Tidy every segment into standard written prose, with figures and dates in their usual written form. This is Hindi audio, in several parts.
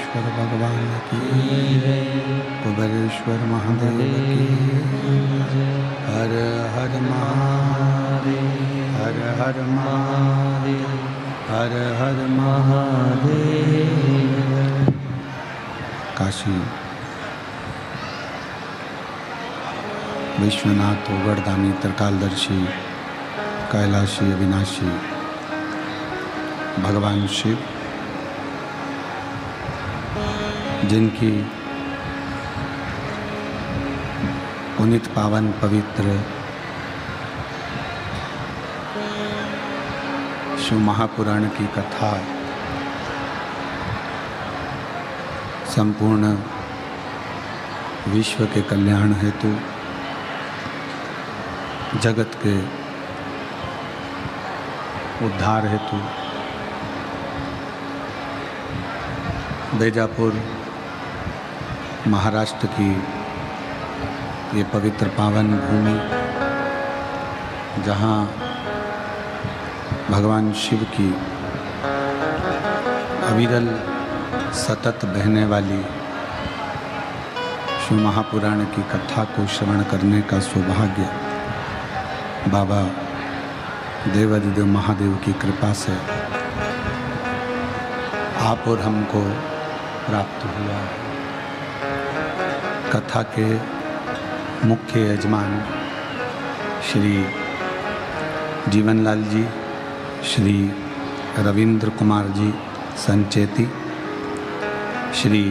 कुबेरेश्वर भगवान की, कुबेरेश्वर महादेव की। हर हर महादेव, हर हर महादेव, हर हर महादेव। काशी विश्वनाथ उगड़दानी त्रिकालदर्शी कैलाशी अविनाशी भगवान शिव, जिनकी पुनीत पावन पवित्र शिव महापुराण की कथा संपूर्ण विश्व के कल्याण हेतु, जगत के उद्धार हेतु बेजापुर महाराष्ट्र की ये पवित्र पावन भूमि, जहाँ भगवान शिव की अविरल सतत बहने वाली शिव महापुराण की कथा को श्रवण करने का सौभाग्य बाबा देवाधिदेव महादेव की कृपा से आप और हमको प्राप्त हुआ। कथा के मुख्य यजमान श्री जीवनलाल जी, श्री रविंद्र कुमार जी संचेती, श्री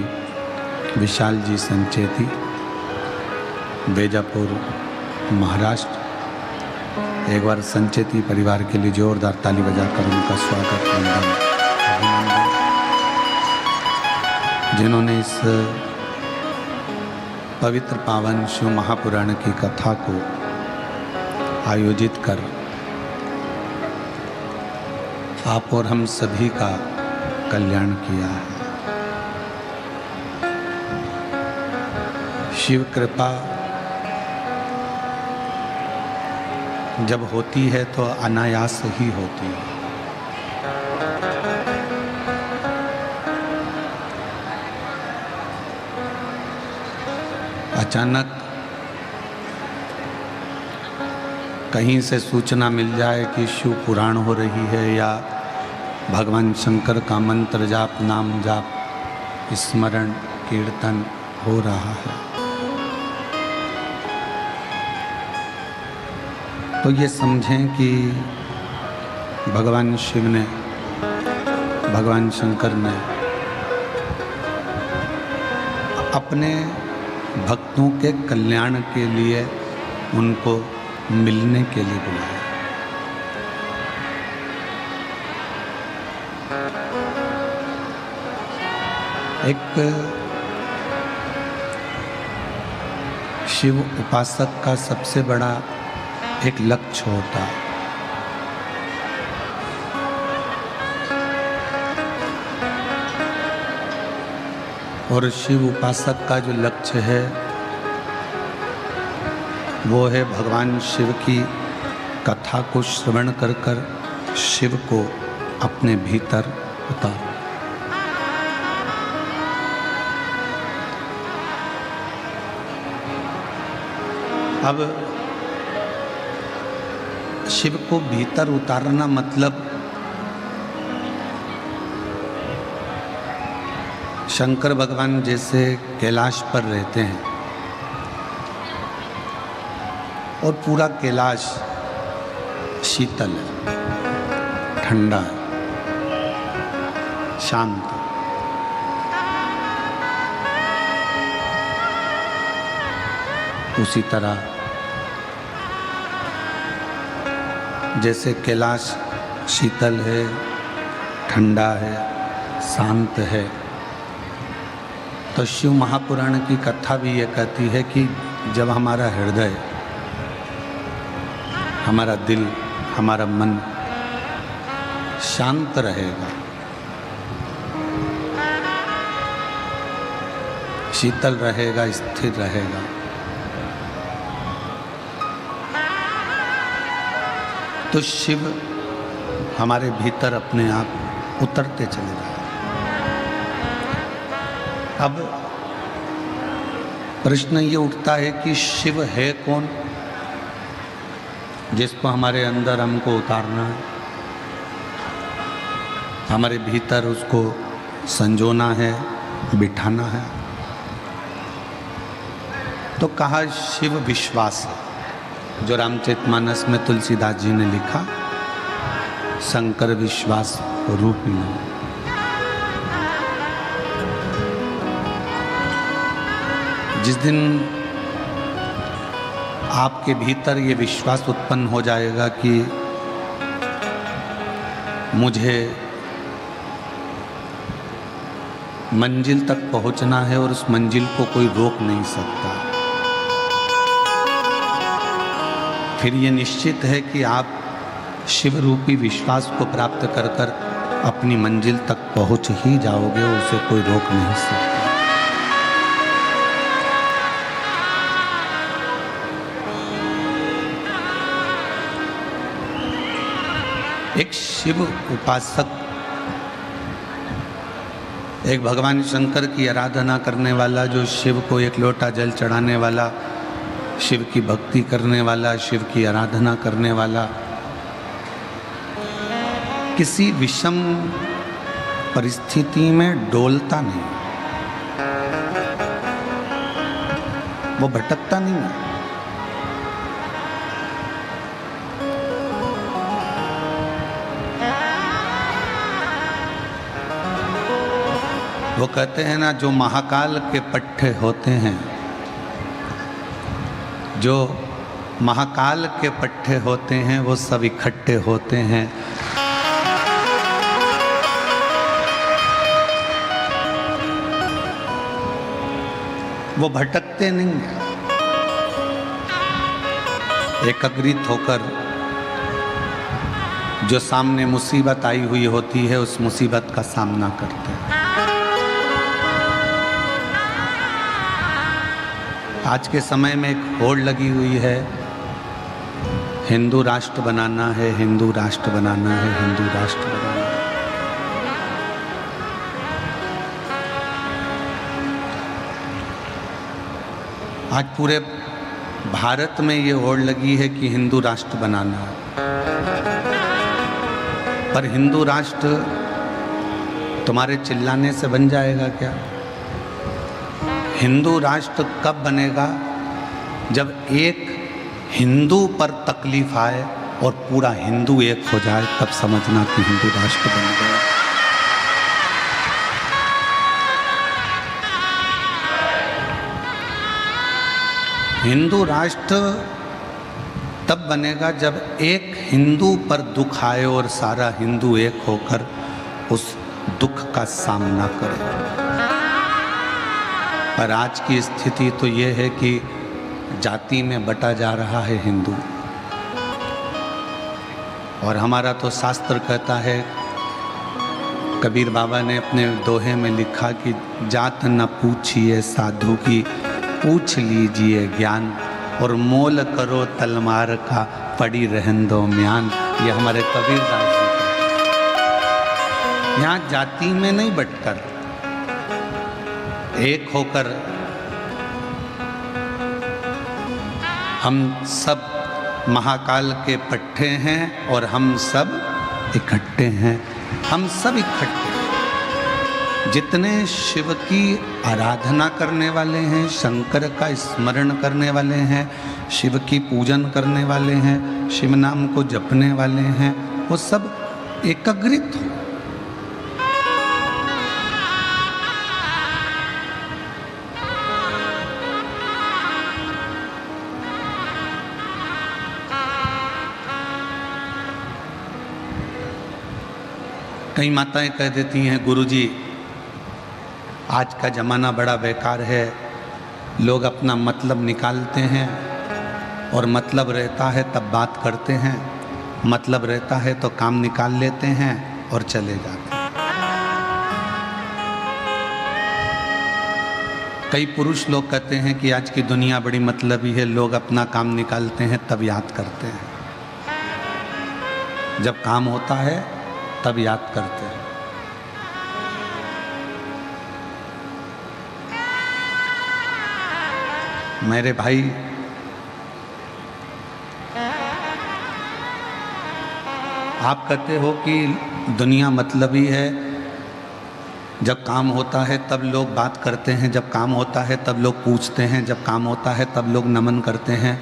विशाल जी संचेती, बेजापुर महाराष्ट्र। एक बार संचेती परिवार के लिए जोरदार ताली बजाकर उनका स्वागत, वंदन, अभिनंदन। जिन्होंने इस पवित्र पावन शिव महापुराण की कथा को आयोजित कर आप और हम सभी का कल्याण किया है। शिव कृपा जब होती है तो अनायास ही होती है। अचानक कहीं से सूचना मिल जाए कि शिव पुराण हो रही है या भगवान शंकर का मंत्र जाप, नाम जाप, स्मरण कीर्तन हो रहा है, तो ये समझें कि भगवान शिव ने, भगवान शंकर ने अपने भक्तों के कल्याण के लिए उनको मिलने के लिए बुलाया। एक शिव उपासक का सबसे बड़ा एक लक्ष्य होता है। और शिव उपासक का जो लक्ष्य है वो है भगवान शिव की कथा को श्रवण कर कर शिव को अपने भीतर उतार। अब शिव को भीतर उतारना मतलब शंकर भगवान जैसे कैलाश पर रहते हैं और पूरा कैलाश शीतल है, ठंडा है, शांत। उसी तरह जैसे कैलाश शीतल है, ठंडा है, शांत है, तो शिव महापुराण की कथा भी ये कहती है कि जब हमारा हृदय, हमारा दिल, हमारा मन शांत रहेगा, शीतल रहेगा, स्थिर रहेगा, तो शिव हमारे भीतर अपने आप उतरते चले जाएंगे। अब प्रश्न ये उठता है कि शिव है कौन, जिसको हमारे अंदर हमको उतारना है, हमारे भीतर उसको संजोना है, बिठाना है। तो कहा शिव विश्वास है, जो रामचरितमानस में तुलसीदास जी ने लिखा, शंकर विश्वास रूपिणी। जिस दिन आपके भीतर ये विश्वास उत्पन्न हो जाएगा कि मुझे मंजिल तक पहुंचना है और उस मंजिल को कोई रोक नहीं सकता, फिर ये निश्चित है कि आप शिव रूपी विश्वास को प्राप्त कर कर अपनी मंजिल तक पहुंच ही जाओगे, उसे कोई रोक नहीं सकता। एक शिव उपासक, एक भगवान शंकर की आराधना करने वाला, जो शिव को एक लोटा जल चढ़ाने वाला, शिव की भक्ति करने वाला, शिव की आराधना करने वाला, किसी विषम परिस्थिति में डोलता नहीं, वो भटकता नहीं है। वो कहते हैं ना, जो महाकाल के पट्टे होते हैं, जो महाकाल के पट्टे होते हैं, वो सब इकट्ठे होते हैं। वो भटकते नहीं हैं, एकाग्रित होकर जो सामने मुसीबत आई हुई होती है, उस मुसीबत का सामना करते हैं। आज के समय में एक होड़ लगी हुई है, हिंदू राष्ट्र बनाना है, हिंदू राष्ट्र बनाना है, हिंदू राष्ट्र बनाना है। आज पूरे भारत में ये होड़ लगी है कि हिंदू राष्ट्र बनाना है, पर हिंदू राष्ट्र तुम्हारे चिल्लाने से बन जाएगा क्या? हिंदू राष्ट्र कब बनेगा? जब एक हिंदू पर तकलीफ आए और पूरा हिंदू एक हो जाए, तब समझना कि हिंदू राष्ट्र बन गया। हिंदू राष्ट्र तब बनेगा जब एक हिंदू पर दुख आए और सारा हिंदू एक होकर उस दुख का सामना करे। पर आज की स्थिति तो ये है कि जाति में बटा जा रहा है हिंदू, और हमारा तो शास्त्र कहता है, कबीर बाबा ने अपने दोहे में लिखा कि जात न पूछिए साधु की, पूछ लीजिए ज्ञान, और मोल करो तलवार का, पड़ी रहन दो म्यान। ये हमारे कबीर दास जी का। यहाँ जाति में नहीं बटकर, एक होकर हम सब महाकाल के पट्टे हैं और हम सब इकट्ठे हैं। हम सब इकट्ठे, जितने शिव की आराधना करने वाले हैं, शंकर का स्मरण करने वाले हैं, शिव की पूजन करने वाले हैं, शिव नाम को जपने वाले हैं, वो सब एकाग्रित हो। कई माताएं कह देती हैं, गुरुजी आज का ज़माना बड़ा बेकार है, लोग अपना मतलब निकालते हैं और मतलब रहता है तब बात करते हैं, मतलब रहता है तो काम निकाल लेते हैं और चले जाते हैं। कई पुरुष लोग कहते हैं कि आज की दुनिया बड़ी मतलबी है, लोग अपना काम निकालते हैं तब याद करते हैं, जब काम होता है तब याद करते हैं। मेरे भाई, आप कहते हो कि दुनिया मतलबी है, जब काम होता है तब लोग बात करते हैं, जब काम होता है तब लोग पूछते हैं, जब काम होता है तब लोग नमन करते हैं,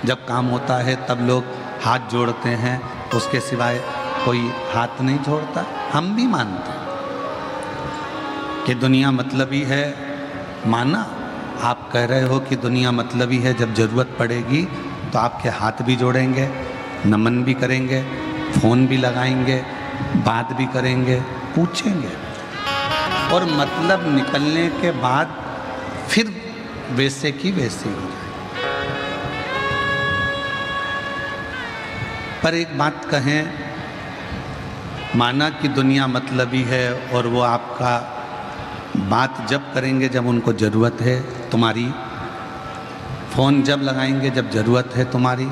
जब काम होता है तब लोग हाथ जोड़ते हैं, उसके सिवाय कोई हाथ नहीं जोड़ता। हम भी मानते हैं कि दुनिया मतलबी है, माना। आप कह रहे हो कि दुनिया मतलबी है, जब ज़रूरत पड़ेगी तो आपके हाथ भी जोड़ेंगे, नमन भी करेंगे, फ़ोन भी लगाएंगे, बात भी करेंगे, पूछेंगे, और मतलब निकलने के बाद फिर वैसे की वैसे हो जाए। पर एक बात कहें, माना कि दुनिया मतलबी है और वो आपका बात जब करेंगे जब उनको ज़रूरत है तुम्हारी, फ़ोन जब लगाएंगे जब ज़रूरत है तुम्हारी,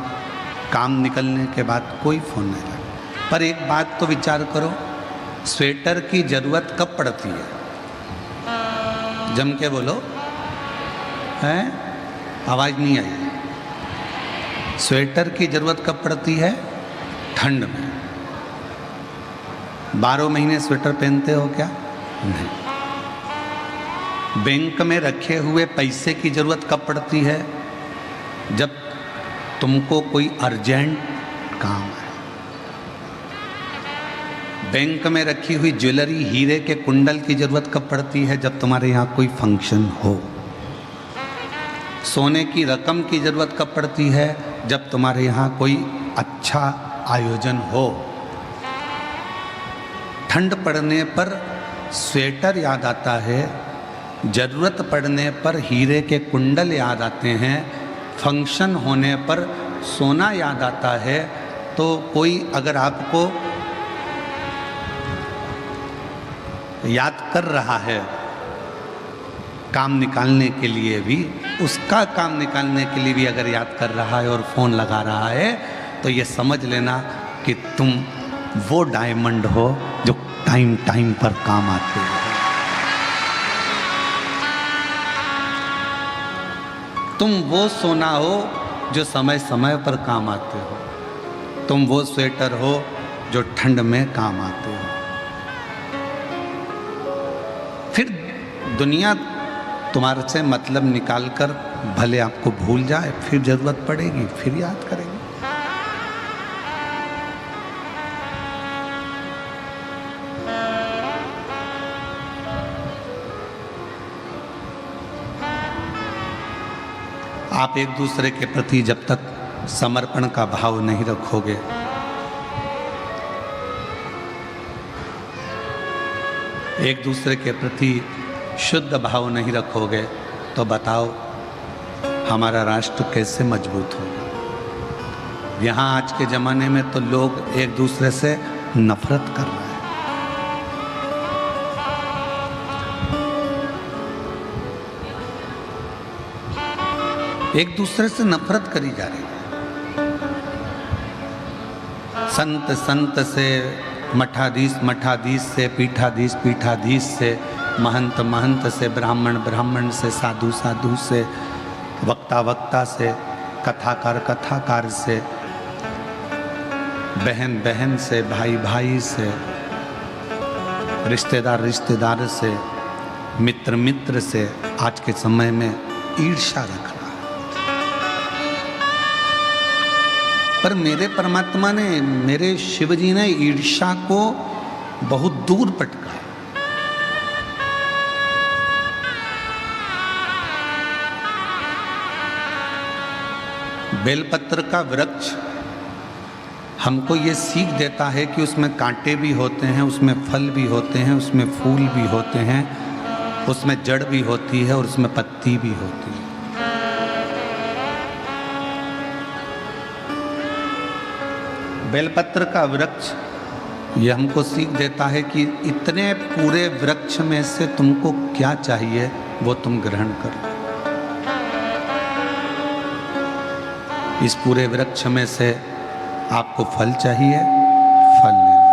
काम निकलने के बाद कोई फ़ोन नहीं लगा। पर एक बात तो विचार करो, स्वेटर की ज़रूरत कब पड़ती है? जम के बोलो, हैं? आवाज़ नहीं आई। स्वेटर की ज़रूरत कब पड़ती है? ठंड में। 12 महीने स्वेटर पहनते हो क्या? नहीं। बैंक में रखे हुए पैसे की ज़रूरत कब पड़ती है? जब तुमको कोई अर्जेंट काम है। बैंक में रखी हुई ज्वेलरी, हीरे के कुंडल की ज़रूरत कब पड़ती है? जब तुम्हारे यहाँ कोई फंक्शन हो। सोने की रकम की ज़रूरत कब पड़ती है? जब तुम्हारे यहाँ कोई अच्छा आयोजन हो। ठंड पड़ने पर स्वेटर याद आता है, ज़रूरत पड़ने पर हीरे के कुंडल याद आते हैं, फंक्शन होने पर सोना याद आता है। तो कोई अगर आपको याद कर रहा है काम निकालने के लिए भी, उसका काम निकालने के लिए भी अगर याद कर रहा है और फ़ोन लगा रहा है, तो ये समझ लेना कि तुम वो डायमंड हो जो टाइम टाइम पर काम आते हो। तुम वो सोना हो जो समय समय पर काम आते हो। तुम वो स्वेटर हो जो ठंड में काम आते हो। फिर दुनिया तुम्हारे से मतलब निकालकर भले आपको भूल जाए, फिर जरूरत पड़ेगी फिर याद करेंगे। आप एक दूसरे के प्रति जब तक समर्पण का भाव नहीं रखोगे, एक दूसरे के प्रति शुद्ध भाव नहीं रखोगे, तो बताओ हमारा राष्ट्र कैसे मजबूत होगा। यहाँ आज के ज़माने में तो लोग एक दूसरे से नफरत कर रहे हैं। एक दूसरे से नफरत करी जा रही है। संत संत से, मठाधीश मठाधीश से, पीठाधीश पीठाधीश से, महंत महंत से, ब्राह्मण ब्राह्मण से, साधु साधु से, वक्ता वक्ता से, कथाकार कथाकार से, बहन बहन से, भाई भाई से, रिश्तेदार रिश्तेदार से, मित्र मित्र से, आज के समय में ईर्ष्या रख रहा है। पर मेरे परमात्मा ने, मेरे शिव जी ने ईर्ष्या को बहुत दूर पटका। बेलपत्र का वृक्ष हमको ये सीख देता है कि उसमें कांटे भी होते हैं, उसमें फल भी होते हैं, उसमें फूल भी होते हैं, उसमें जड़ भी होती है और उसमें पत्ती भी होती है। बेलपत्र का वृक्ष ये हमको सीख देता है कि इतने पूरे वृक्ष में से तुमको क्या चाहिए वो तुम ग्रहण करो। इस पूरे वृक्ष में से आपको फल चाहिए, फल लेना।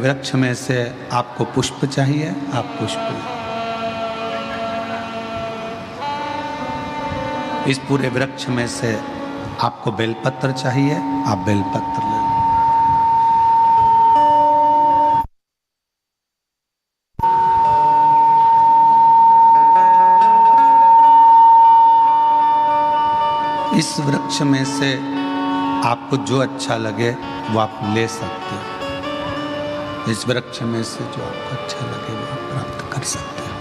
वृक्ष में से आपको पुष्प चाहिए, आप पुष्प लें। इस पूरे वृक्ष में से आपको बेलपत्र चाहिए, आप बेलपत्र ले लो। इस वृक्ष में से आपको जो अच्छा लगे वो आप ले सकते हो। इस वृक्ष में से जो आपको अच्छा लगे वो आप प्राप्त कर सकते हो,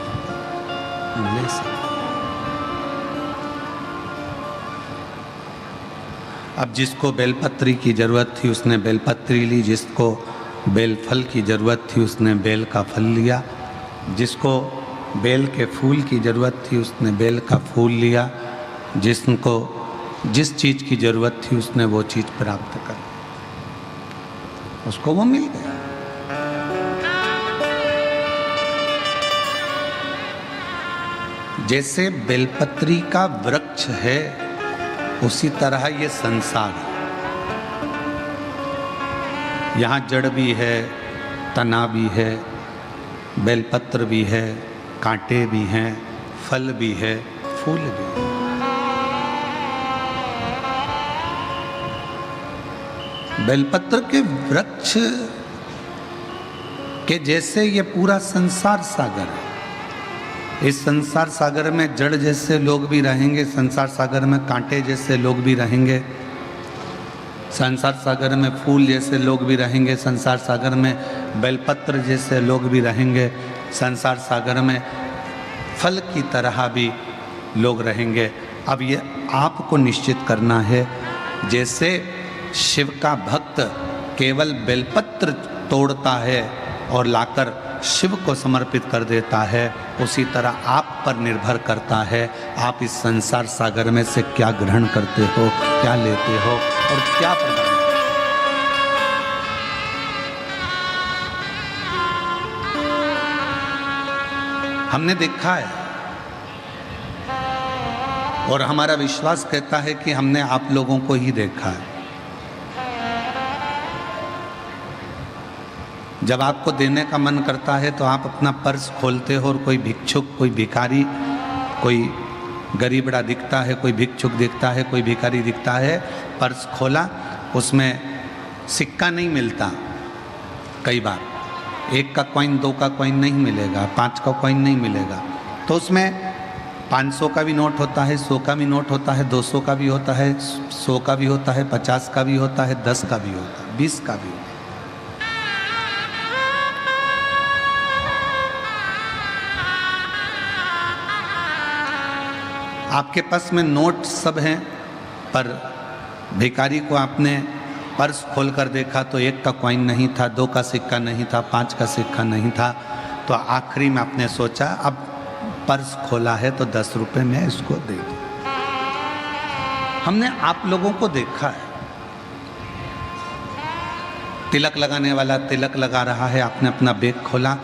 ले सकते हो। अब जिसको बेलपत्री की जरूरत थी उसने बेलपत्री ली, जिसको बेल फल की जरूरत थी उसने बेल का फल लिया, जिसको बेल के फूल की जरूरत थी उसने बेल का फूल लिया, जिसको जिस चीज की जरूरत थी उसने वो चीज प्राप्त कर, उसको वो मिल गया। जैसे बेलपत्री का वृक्ष है उसी तरह ये संसार है। यहाँ जड़ भी है, तना भी है, बेलपत्र भी है, कांटे भी हैं, फल भी है, फूल भी है। बेलपत्र के वृक्ष के जैसे ये पूरा संसार सागर है। इस संसार सागर में जड़ जैसे लोग भी रहेंगे, संसार सागर में कांटे जैसे लोग भी रहेंगे, संसार सागर में फूल जैसे लोग भी रहेंगे, संसार सागर में बेलपत्र जैसे लोग भी रहेंगे, संसार सागर में फल की तरह भी लोग रहेंगे। अब ये आपको निश्चित करना है, जैसे शिव का भक्त केवल बेलपत्र तोड़ता है और लाकर शिव को समर्पित कर देता है, उसी तरह आप पर निर्भर करता है आप इस संसार सागर में से क्या ग्रहण करते हो, क्या लेते हो और क्या प्रदान। हमने देखा है और हमारा विश्वास कहता है कि हमने आप लोगों को ही देखा है। जब आपको देने का मन करता है तो आप अपना पर्स खोलते हो और कोई भिक्षुक, कोई भिखारी, कोई गरीबड़ा दिखता है, कोई भिक्षुक दिखता है, कोई भिखारी दिखता है, पर्स खोला, उसमें सिक्का नहीं मिलता। कई बार 1 का कॉइन, 2 का कॉइन नहीं मिलेगा, 5 का कॉइन नहीं मिलेगा, तो उसमें 500 का भी नोट होता है, 100 का भी नोट होता है, 200 का भी होता है, 100 का भी होता है, 50 का भी होता है, 10 का भी होता है, 20 का भी होता है। आपके पास में नोट सब हैं, पर भिखारी को आपने पर्स खोल कर देखा तो 1 का कॉइन नहीं था, 2 का सिक्का नहीं था, 5 का सिक्का नहीं था, तो आखिरी में आपने सोचा अब पर्स खोला है तो 10 रुपए में इसको दे दूं। हमने आप लोगों को देखा है, तिलक लगाने वाला तिलक लगा रहा है, आपने अपना बैग खोला,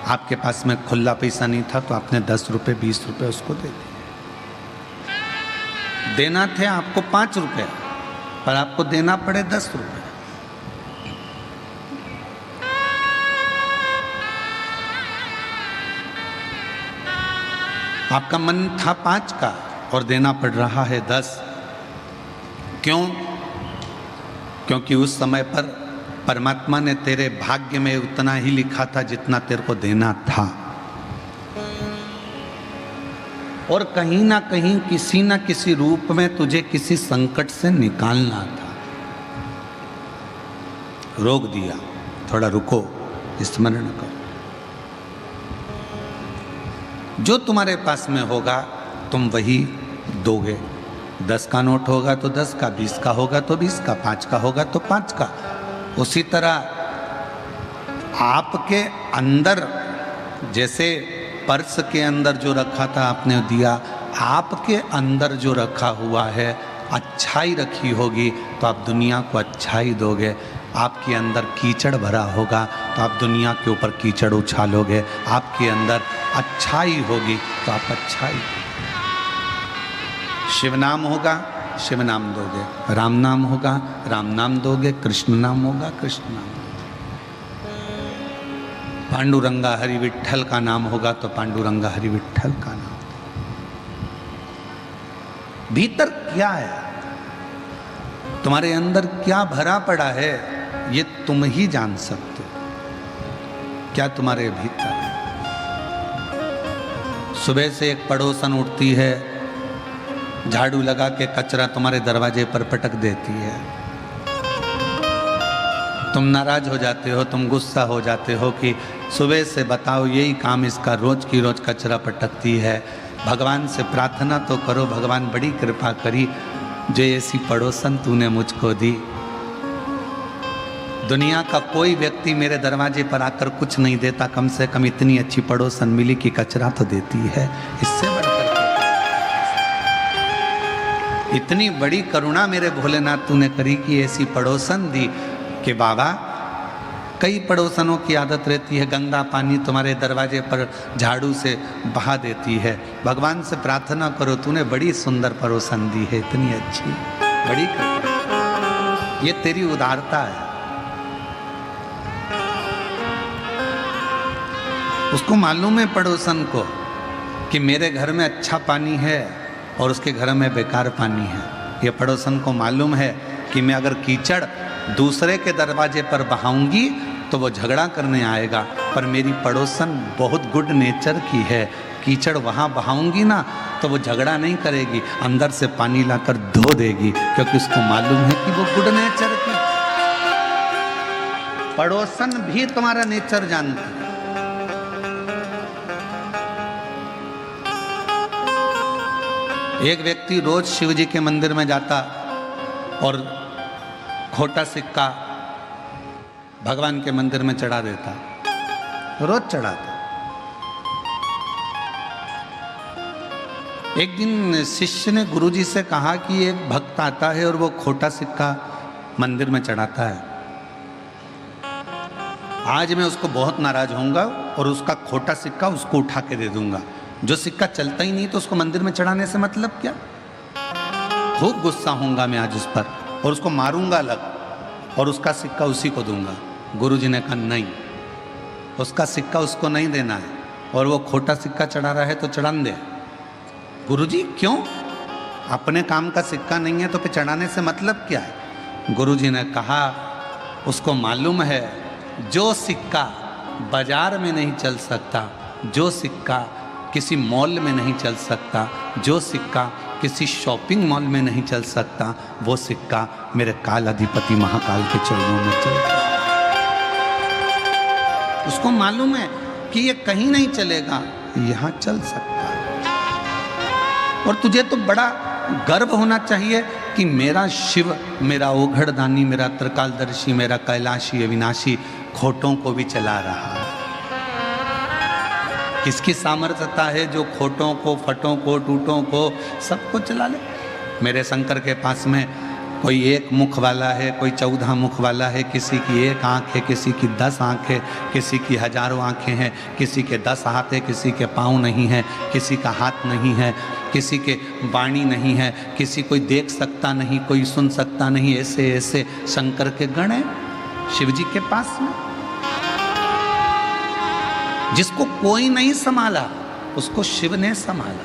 आपके पास में खुला पैसा नहीं था तो आपने 10 रुपए 20 रुपए उसको दे दिए। देना थे आपको 5 रुपए, पर आपको देना पड़े 10 रुपए। आपका मन था 5 का और देना पड़ रहा है 10। क्यों? क्योंकि उस समय पर परमात्मा ने तेरे भाग्य में उतना ही लिखा था जितना तेरे को देना था, और कहीं ना कहीं किसी ना किसी रूप में तुझे किसी संकट से निकालना था। रोक दिया, थोड़ा रुको, स्मरण करो। जो तुम्हारे पास में होगा तुम वही दोगे। 10 का नोट होगा तो 10 का, 20 का होगा तो 20 का, 5 का होगा तो 5 का। उसी तरह आपके अंदर जैसे पर्स के अंदर जो रखा था आपने दिया, आपके अंदर जो रखा हुआ है अच्छाई रखी होगी तो आप दुनिया को अच्छाई दोगे। आपके अंदर कीचड़ भरा होगा तो आप दुनिया के ऊपर कीचड़ उछालोगे। आपके अंदर अच्छाई होगी तो आप अच्छाई। शिव नाम होगा, शिव नाम दोगे। राम नाम होगा, राम नाम दोगे। कृष्ण नाम होगा, कृष्ण नाम। पांडुरंगा हरि विट्ठल का नाम होगा तो पांडुरंगा हरि विट्ठल का नाम। भीतर क्या है, तुम्हारे अंदर क्या भरा पड़ा है, ये तुम ही जान सकते हो। क्या तुम्हारे भीतर है? सुबह से एक पड़ोसन उठती है, झाड़ू लगा के कचरा तुम्हारे दरवाजे पर पटक देती है, तुम नाराज हो जाते हो, तुम गुस्सा हो जाते हो कि सुबह से बताओ यही काम इसका, रोज की रोज कचरा पटकती है। भगवान से प्रार्थना तो करो, भगवान बड़ी कृपा करी जो ऐसी पड़ोसन तूने मुझको दी। दुनिया का कोई व्यक्ति मेरे दरवाजे पर आकर कुछ नहीं देता, कम से कम इतनी अच्छी पड़ोसन मिली कि कचरा तो देती है। इससे बढ़कर इतनी बड़ी करुणा मेरे भोलेनाथ तूने करी कि ऐसी पड़ोसन दी कि बाबा, कई पड़ोसनों की आदत रहती है गंदा पानी तुम्हारे दरवाजे पर झाड़ू से बहा देती है। भगवान से प्रार्थना करो, तूने बड़ी सुंदर पड़ोसन दी है, इतनी अच्छी, बड़ी कृपा, ये तेरी उदारता है। उसको मालूम है पड़ोसन को कि मेरे घर में अच्छा पानी है और उसके घर में बेकार पानी है। ये पड़ोसन को मालूम है कि मैं अगर कीचड़ दूसरे के दरवाजे पर बहाऊंगी तो वो झगड़ा करने आएगा, पर मेरी पड़ोसन बहुत गुड नेचर की है, कीचड़ वहाँ बहाऊंगी ना तो वो झगड़ा नहीं करेगी, अंदर से पानी लाकर धो देगी, क्योंकि उसको मालूम है कि वो गुड नेचर की। पड़ोसन भी तुम्हारा नेचर जानती है। एक व्यक्ति रोज शिव जी के मंदिर में जाता और खोटा सिक्का भगवान के मंदिर में चढ़ा देता, रोज चढ़ाता। एक दिन शिष्य ने गुरुजी से कहा कि एक भक्त आता है और वो खोटा सिक्का मंदिर में चढ़ाता है, आज मैं उसको बहुत नाराज होऊंगा और उसका खोटा सिक्का उसको उठा के दे दूंगा। जो सिक्का चलता ही नहीं तो उसको मंदिर में चढ़ाने से मतलब क्या? खूब गुस्सा होऊंगा मैं आज उस पर और उसको मारूंगा अलग और उसका सिक्का उसी को दूंगा। गुरुजी ने कहा नहीं, उसका सिक्का उसको नहीं देना है और वो खोटा सिक्का चढ़ा रहा है तो चढ़ान दे। गुरुजी क्यों? अपने काम का सिक्का नहीं है तो फिर चढ़ाने से मतलब क्या है? गुरुजी ने कहा उसको मालूम है जो सिक्का बाजार में नहीं चल सकता, जो सिक्का किसी मॉल में नहीं चल सकता, जो सिक्का किसी शॉपिंग मॉल में नहीं चल सकता, वो सिक्का मेरे काल अधिपति महाकाल के चरणों में चलता। उसको मालूम है कि ये कहीं नहीं चलेगा, यहाँ चल सकता है। और तुझे तो बड़ा गर्व होना चाहिए कि मेरा शिव, मेरा ओघड़दानी, मेरा त्रिकालदर्शी, मेरा कैलाशी अविनाशी खोटों को भी चला रहा है। किसकी सामर्थ्यता है जो खोटों को, फटों को, टूटों को सबको चला ले? मेरे शंकर के पास में कोई एक मुख वाला है, कोई 14 मुख वाला है, किसी की एक आँख है, किसी की 10 आँख है, किसी की हजारों आँखें हैं, किसी के 10 हाथ है, किसी के पाँव नहीं है, किसी का हाथ नहीं है, किसी के वाणी नहीं है, किसी कोई देख सकता नहीं, कोई सुन सकता नहीं। ऐसे ऐसे शंकर के गण हैं शिव जी के पास में। जिसको कोई नहीं संभाला उसको शिव ने संभाला,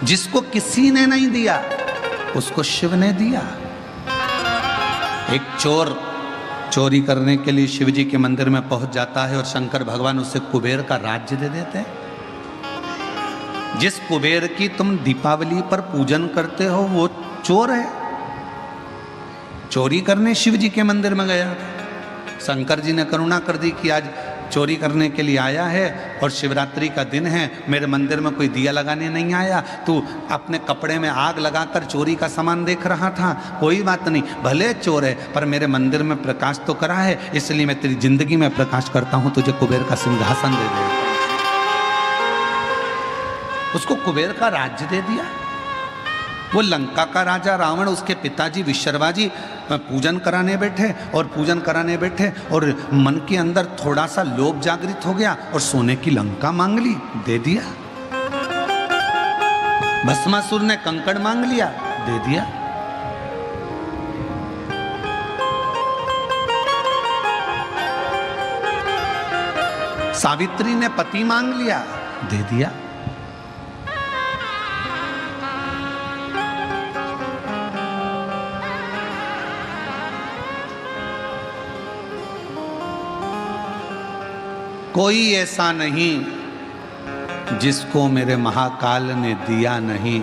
जिसको किसी ने नहीं दिया उसको शिव ने दिया। एक चोर चोरी करने के लिए शिव जी के मंदिर में पहुंच जाता है और शंकर भगवान उसे कुबेर का राज्य दे देते हैं। जिस कुबेर की तुम दीपावली पर पूजन करते हो वो चोर है। चोरी करने शिव जी के मंदिर में गया था, शंकर जी ने करुणा कर दी कि आज चोरी करने के लिए आया है और शिवरात्रि का दिन है, मेरे मंदिर में कोई दिया लगाने नहीं आया, तू अपने कपड़े में आग लगाकर चोरी का सामान देख रहा था, कोई बात नहीं, भले चोर है पर मेरे मंदिर में प्रकाश तो करा है, इसलिए मैं तेरी जिंदगी में प्रकाश करता हूं, तुझे कुबेर का सिंहासन दे दे। उसको कुबेर का राज्य दे दिया। वो लंका का राजा रावण, उसके पिताजी विश्रवा जी पूजन कराने बैठे और मन के अंदर थोड़ा सा लोभ जागृत हो गया और सोने की लंका मांग ली, दे दिया। भस्मासुर ने कंकड़ मांग लिया, दे दिया। सावित्री ने पति मांग लिया, दे दिया। कोई ऐसा नहीं जिसको मेरे महाकाल ने दिया नहीं,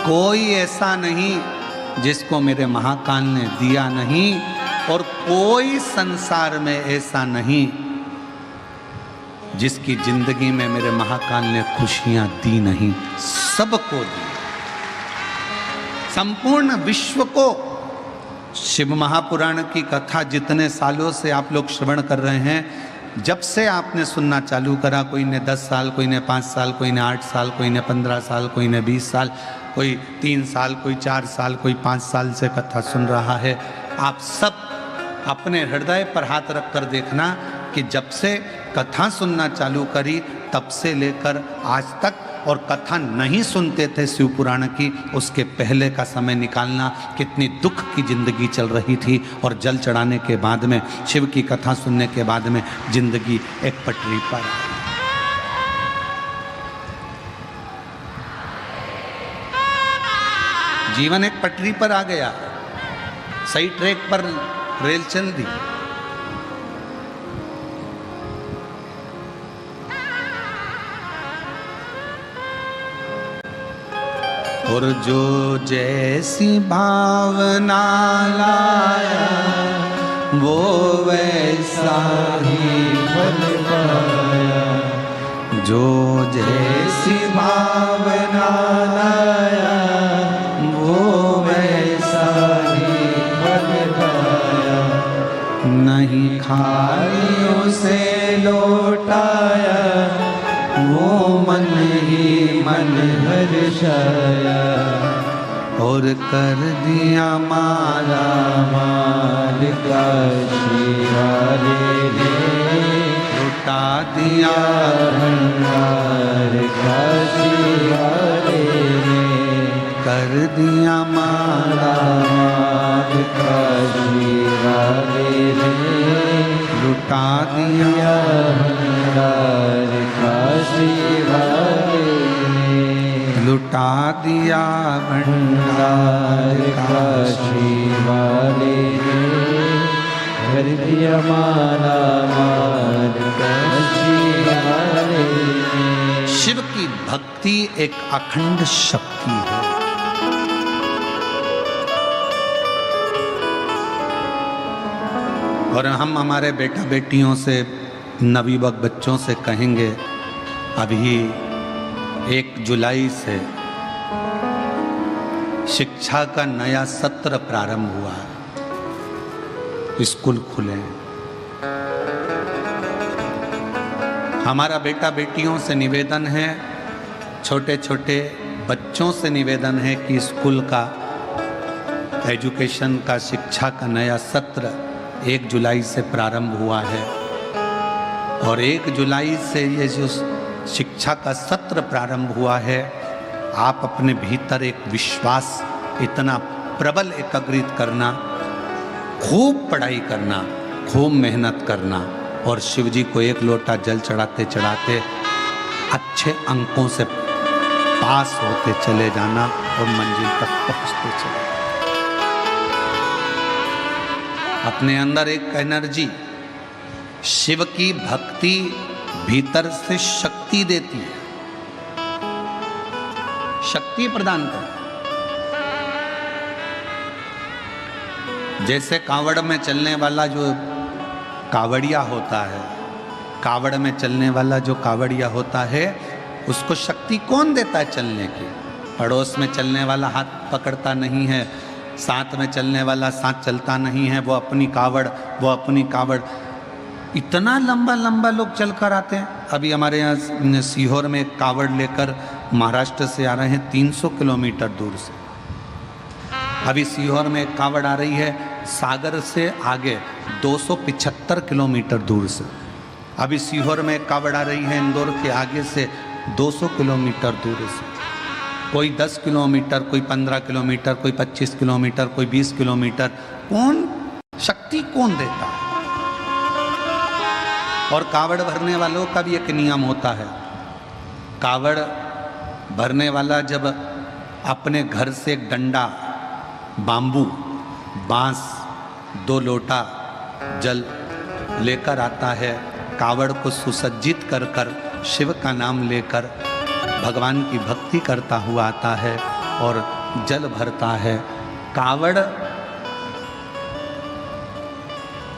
कोई ऐसा नहीं जिसको मेरे महाकाल ने दिया नहीं, और कोई संसार में ऐसा नहीं जिसकी जिंदगी में मेरे महाकाल ने खुशियां दी नहीं। सबको दी, संपूर्ण विश्व को। शिव महापुराण की कथा जितने सालों से आप लोग श्रवण कर रहे हैं, जब से आपने सुनना चालू करा, कोई ने 10 साल, कोई ने 5 साल, कोई ने 8 साल, कोई ने 15 साल, कोई ने 20 साल, कोई 3 साल, कोई 4 साल, कोई 5 साल से कथा सुन रहा है। आप सब अपने हृदय पर हाथ रख कर देखना कि जब से कथा सुनना चालू करी तब से लेकर आज तक, और कथा नहीं सुनते थे शिव पुराण की, उसके पहले का समय निकालना, कितनी दुख की जिंदगी चल रही थी, और जल चढ़ाने के बाद में, शिव की कथा सुनने के बाद में जिंदगी एक पटरी पर। जीवन एक पटरी पर आ गया, सही ट्रैक पर रेल चल दी। और जो जैसी भावना लाया वो वैसा ही फल पाया, जो जैसी भावना लाया वो वैसा ही फल पाया, नहीं खालियों से लौटाया वो मन ही मन हर्षाया, और कर दिया माला माल का शिवाले रे, लुटा दिया भंडार का शिवाले रे, कर दिया माला माल का शिवाले रे, लुटा दिया भंडार का शिवाले रे, लुटा दिया भंडार का शिवाले रे, कर दिया माला माल का शिवाले रे। शिव की भक्ति एक अखंड शक्ति है। और हम हमारे बेटा बेटियों से, नवयुवक बच्चों से कहेंगे, अभी 1 जुलाई से शिक्षा का नया सत्र प्रारंभ हुआ है, स्कूल खुले। हमारा बेटा बेटियों से निवेदन है, छोटे छोटे बच्चों से निवेदन है कि स्कूल का, एजुकेशन का, शिक्षा का नया सत्र 1 जुलाई से प्रारंभ हुआ है। और 1 जुलाई से ये जो शिक्षा का सत्र प्रारंभ हुआ है, आप अपने भीतर एक विश्वास इतना प्रबल एकाग्रित करना, खूब पढ़ाई करना, खूब मेहनत करना, और शिव जी को 1 लोटा जल चढ़ाते चढ़ाते अच्छे अंकों से पास होते चले जाना और मंजिल तक पहुंचते चले। अपने अंदर एक एनर्जी, शिव की भक्ति भीतर से शक्ति देती है, शक्ति प्रदान करती। जैसे कावड़ में चलने वाला जो कावड़िया होता है, कावड़ में चलने वाला जो कावड़िया होता है, उसको शक्ति कौन देता है चलने की? पड़ोस में चलने वाला हाथ पकड़ता नहीं है, साथ में चलने वाला साथ चलता नहीं है, वो अपनी कावड़ इतना लंबा लंबा लोग चल कर आते हैं। अभी हमारे यहाँ सीहोर में एक कावड़ लेकर महाराष्ट्र से आ रहे हैं 300 किलोमीटर दूर से। अभी सीहोर में एक कावड़ आ रही है सागर से आगे 275 किलोमीटर दूर से। अभी सीहोर में एक कावड़ आ रही है इंदौर के आगे से 200 किलोमीटर दूर से। कोई 10 किलोमीटर, कोई 15 किलोमीटर, कोई 25 किलोमीटर, कोई 20 किलोमीटर। कौन शक्ति कौन देता है? और कावड़ भरने वालों का भी एक नियम होता है। कावड़ भरने वाला जब अपने घर से एक डंडा, बांबू, बांस, 2 लोटा जल लेकर आता है कावड़ को सुसज्जित कर कर शिव का नाम लेकर भगवान की भक्ति करता हुआ आता है और जल भरता है। कावड़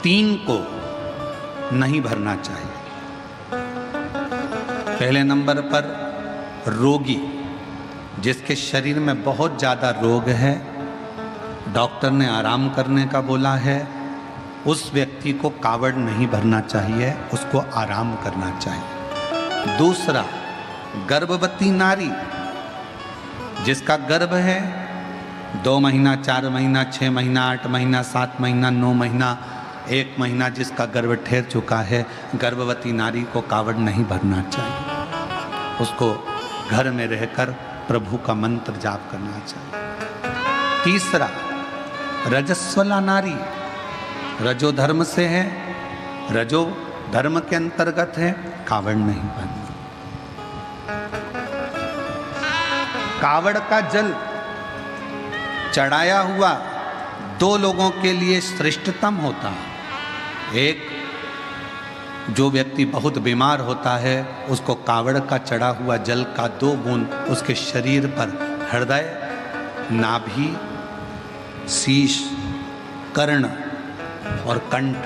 3 को नहीं भरना चाहिए। पहले नंबर पर रोगी, जिसके शरीर में बहुत ज़्यादा रोग है, डॉक्टर ने आराम करने का बोला है, उस व्यक्ति को कावड़ नहीं भरना चाहिए, उसको आराम करना चाहिए। दूसरा, गर्भवती नारी, जिसका गर्भ है 2 महीना, 4 महीना, 6 महीना, 8 महीना, 7 महीना, 9 महीना, 1 महीना जिसका गर्भ ठहर चुका है, गर्भवती नारी को कावड़ नहीं भरना चाहिए। उसको घर में रहकर प्रभु का मंत्र जाप करना चाहिए। तीसरा, रजस्वला नारी, रजो धर्म से है, रजो धर्म के अंतर्गत है, कावड़ नहीं भरना। कावड़ का जल चढ़ाया हुआ 2 लोगों के लिए श्रेष्ठतम होता है। एक, जो व्यक्ति बहुत बीमार होता है, उसको कावड़ का चढ़ा हुआ जल का 2 बूंद उसके शरीर पर, हृदय, नाभि, शीश, कर्ण और कंठ,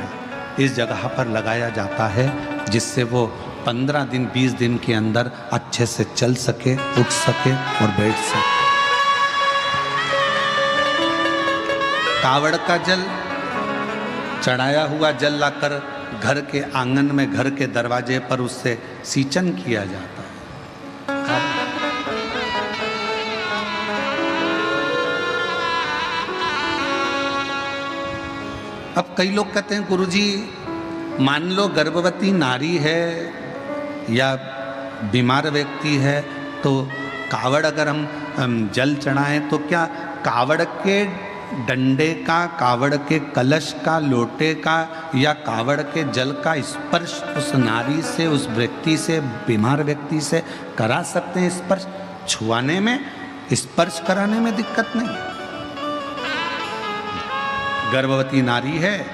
इस जगह पर लगाया जाता है, जिससे वो 15 दिन 20 दिन के अंदर अच्छे से चल सके, उठ सके और बैठ सके। कावड़ का जल, चढ़ाया हुआ जल लाकर घर के आंगन में, घर के दरवाजे पर उससे सींचन किया जाता है। अब कई लोग कहते हैं गुरुजी, मान लो गर्भवती नारी है या बीमार व्यक्ति है, तो कावड़ अगर हम जल चढ़ाएं तो क्या कावड़ के डंडे का, कावड़ के कलश का, लोटे का या कावड़ के जल का स्पर्श उस नारी से, उस व्यक्ति से, बीमार व्यक्ति से करा सकते हैं? स्पर्श छुआने में, स्पर्श कराने में दिक्कत नहीं। गर्भवती नारी है,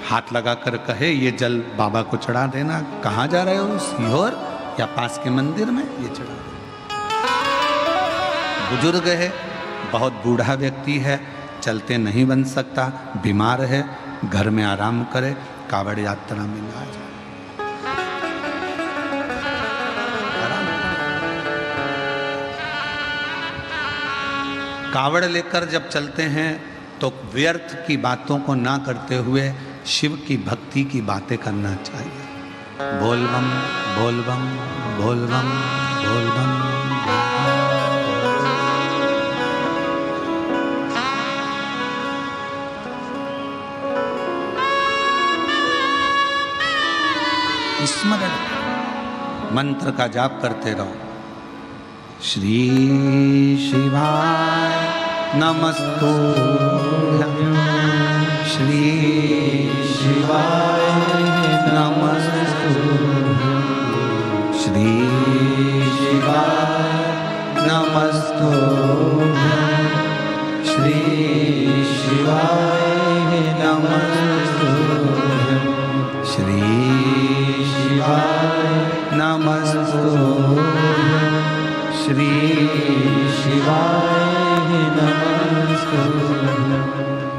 हाथ लगाकर कहे ये जल बाबा को चढ़ा देना। कहाँ जा रहे हो? सीहोर या पास के मंदिर में ये चढ़ा देना। बुजुर्ग है, बहुत बूढ़ा व्यक्ति है, चलते नहीं बन सकता, बीमार है, घर में आराम करे, कावड़ यात्रा में ना जाए। कावड़ लेकर जब चलते हैं तो व्यर्थ की बातों को ना करते हुए शिव की भक्ति की बातें करना चाहिए। बोल बम, बोल बम, बोल बम, बोल बम। स्मरण मंत्र का जाप करते रहो। श्री शिवाय नमस्तुभ्यं, श्री शिवाय नमस्तुभ्यं, श्री शिवाय नमस्तुभ्यं, श्री शिवाय नमस्तुभ्यं, श्री शिवाय नमस्तुभ्यं, श्री शिवाय नमस्तुभ्यं।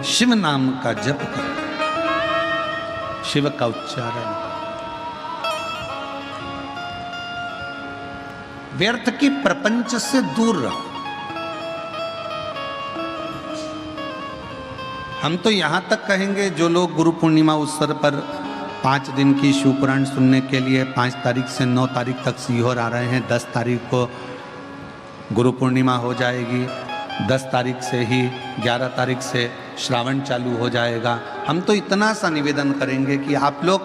शिव नाम का जप करो, शिव का उच्चारण। व्यर्थ की प्रपंच से दूर रहो। हम तो यहां तक कहेंगे, जो लोग गुरु पूर्णिमा अवसर पर 5 दिन की शिव पुराण सुनने के लिए 5 तारीख से 9 तारीख तक सीहोर आ रहे हैं, 10 तारीख को गुरु पूर्णिमा हो जाएगी, 10 तारीख से ही 11 तारीख से श्रावण चालू हो जाएगा। हम तो इतना सा निवेदन करेंगे कि आप लोग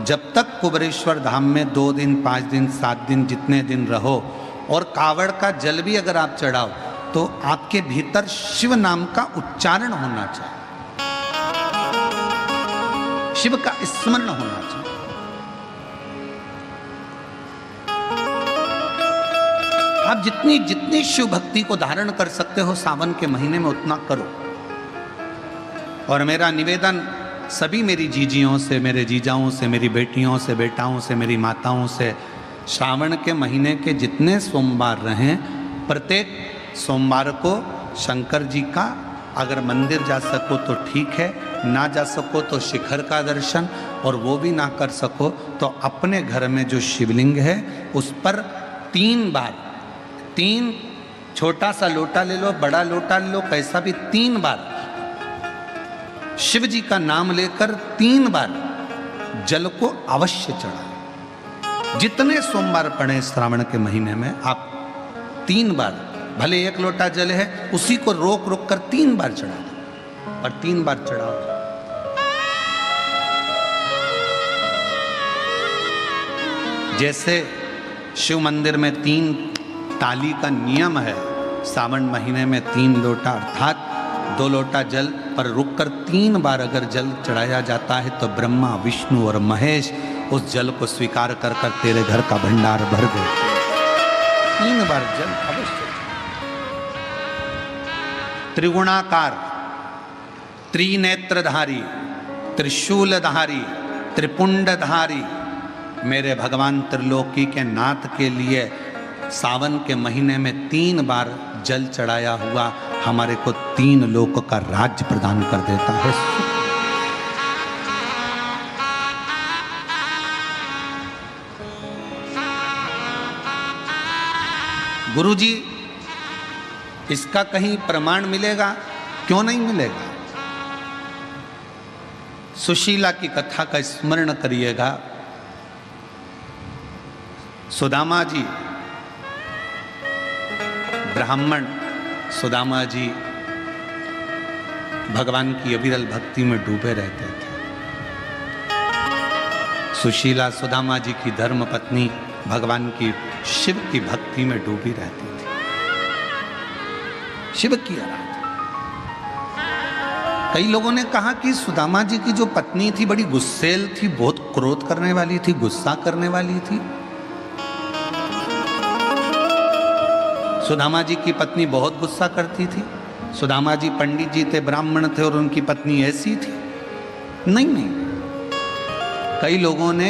जब तक कुबेरेश्वर धाम में 2 दिन, 5 दिन, 7 दिन, जितने दिन रहो, और कावड़ का जल भी अगर आप चढ़ाओ, तो आपके भीतर शिव नाम का उच्चारण होना चाहिए, शिव का स्मरण होना चाहिए। आप जितनी शिव भक्ति को धारण कर सकते हो सावन के महीने में, उतना करो। और मेरा निवेदन, सभी मेरी जीजियों से, मेरे जीजाओं से, मेरी बेटियों से, बेटाओं से, मेरी माताओं से, श्रावण के महीने के जितने सोमवार रहें, प्रत्येक सोमवार को शंकर जी का अगर मंदिर जा सको तो ठीक है, ना जा सको तो शिखर का दर्शन, और वो भी ना कर सको तो अपने घर में जो शिवलिंग है उस पर 3 बार, 3 छोटा सा लोटा ले लो, बड़ा लोटा ले लो, कैसा भी 3 बार शिव जी का नाम लेकर 3 बार जल को अवश्य चढ़ाएं। जितने सोमवार पड़े श्रावण के महीने में आप 3 बार, भले 1 लोटा जल है उसी को रोक रोक कर 3 बार चढ़ा दो, और 3 बार चढ़ाओ। जैसे शिव मंदिर में 3 ताली का नियम है, सावन महीने में 3 लोटा अर्थात 2 लोटा जल पर रुककर 3 बार अगर जल चढ़ाया जाता है तो ब्रह्मा, विष्णु और महेश उस जल को स्वीकार कर कर तेरे घर का भंडार भर देते। 3 बार जल अवश्य। त्रिगुणाकार, त्रिनेत्रधारी, त्रिशूलधारी, त्रिपुंडधारी मेरे भगवान त्रिलोकी के नाथ के लिए सावन के महीने में 3 बार जल चढ़ाया हुआ हमारे को 3 लोक का राज्य प्रदान कर देता है। गुरुजी, इसका कहीं प्रमाण मिलेगा? क्यों नहीं मिलेगा? सुशीला की कथा का स्मरण करिएगा। सुदामा जी, ब्राह्मण सुदामा जी भगवान की अविरल भक्ति में डूबे रहते थे। सुशीला सुदामा जी की धर्म पत्नी भगवान की शिव की भक्ति में डूबी रहती थी, शिव की आराधना। कई लोगों ने कहा कि सुदामा जी की जो पत्नी थी बड़ी गुस्सेल थी, बहुत क्रोध करने वाली थी, गुस्सा करने वाली थी। सुदामा जी की पत्नी बहुत गुस्सा करती थी। सुदामा जी पंडित जी थे, ब्राह्मण थे, और उनकी पत्नी ऐसी थी? नहीं। कई लोगों ने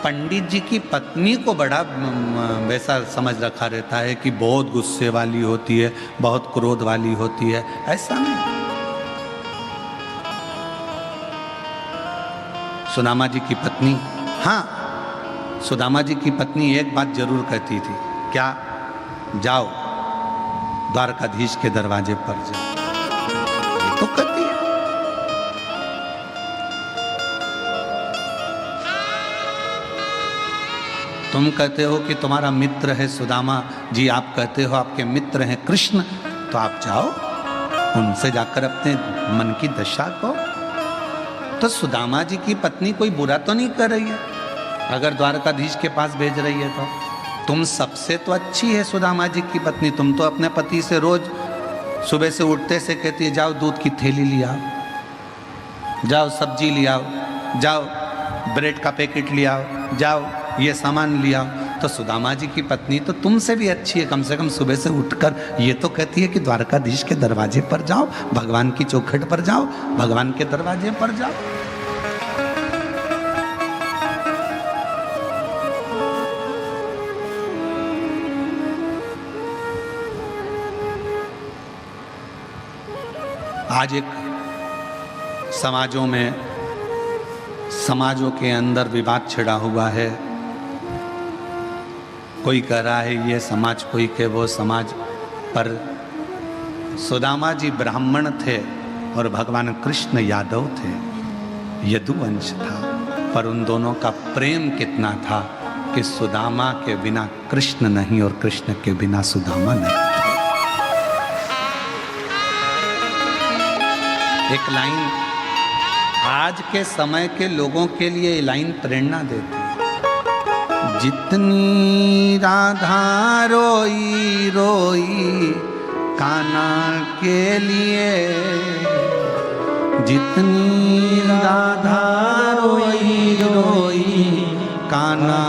पंडित जी की पत्नी को बड़ा वैसा समझ रखा रहता है कि बहुत गुस्से वाली होती है, बहुत क्रोध वाली होती है। ऐसा नहीं। सुदामा जी की पत्नी, हाँ, सुदामा जी की पत्नी एक बात जरूर कहती थी। क्या? जाओ द्वारकाधीश के दरवाजे पर जाओ। ये तो कहती है। तुम कहते हो कि तुम्हारा मित्र है सुदामा जी, आप कहते हो आपके मित्र हैं कृष्ण, तो आप जाओ उनसे जाकर अपने मन की दशा को। तो सुदामा जी की पत्नी कोई बुरा तो नहीं कर रही है अगर द्वारकाधीश के पास भेज रही है तो। तुम सबसे तो अच्छी है सुदामा जी की पत्नी। तुम तो अपने पति से रोज सुबह से उठते से कहती है जाओ दूध की थैली ले आओ, जाओ सब्जी ले आओ, जाओ ब्रेड का पैकेट ले आओ, जाओ ये सामान ले आओ। तो सुदामा जी की पत्नी तो तुमसे भी अच्छी है, कम से कम सुबह से उठकर ये तो कहती है कि द्वारकाधीश के दरवाजे पर जाओ, भगवान की चौखट पर जाओ, भगवान के दरवाजे पर जाओ। आज एक समाजों के अंदर विवाद छिड़ा हुआ है। कोई कह रहा है ये समाज, कोई के वो समाज। पर सुदामा जी ब्राह्मण थे और भगवान कृष्ण यादव थे, यदुवंश था। पर उन दोनों का प्रेम कितना था कि सुदामा के बिना कृष्ण नहीं और कृष्ण के बिना सुदामा नहीं। एक लाइन आज के समय के लोगों के लिए ये लाइन प्रेरणा देती है। जितनी राधा रोई रोई कान्हा के लिए, जितनी राधा रोई रोई कान्हा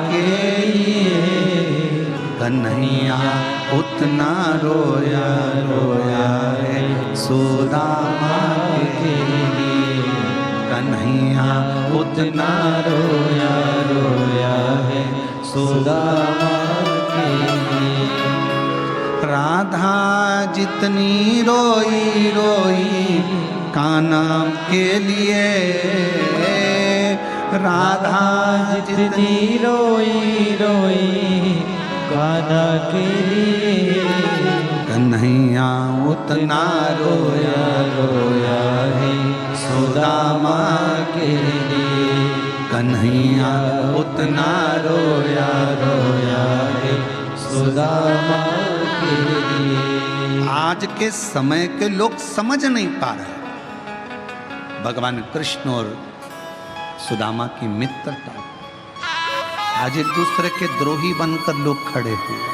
के लिए, कन्हैया उतना रोया रोया है सुदामा के लिए। कन्हैया उतना रोया रोया है सुदामा के लिए। राधा जितनी रोई रोई कान्हा के लिए, राधा जितनी रोई रोई कान्हा के लिए, कन्हैया उतना रोया रोया है सुदामा के लिए। कन्हैया उतना रोया रोया है सुदामा के लिए। आज के समय के लोग समझ नहीं पा रहे भगवान कृष्ण और सुदामा की मित्रता। आज एक दूसरे के द्रोही बनकर लोग खड़े हुए।